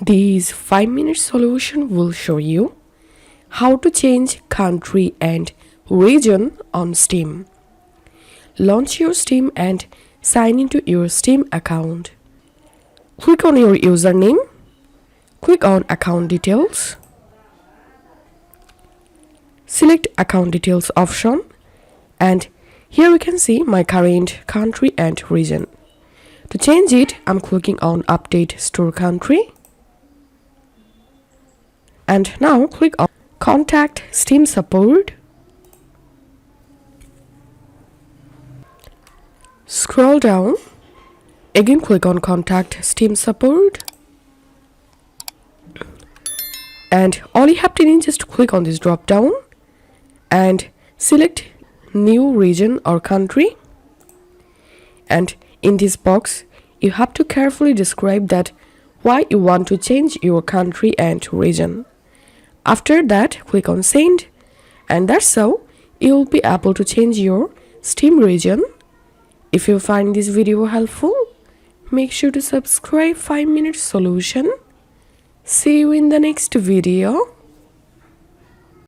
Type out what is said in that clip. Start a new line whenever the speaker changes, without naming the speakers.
This 5-minute solution will show you how to change country and region on Steam. Launch your Steam and sign into your Steam account. Click on your username. Click on account details. Select account details option, and here we can see my current country and region. To change it, I'm clicking on update store country, and now click on contact Steam support. Scroll down, again click on contact Steam support, and all you have to do is just click on this drop down and select new region or country, and in this box you have to carefully describe that why you want to change your country and region. After that, click on send, and that's how you will be able to change your Steam region. If you find this video helpful, make sure to subscribe 5-minute solution. See you in the next video.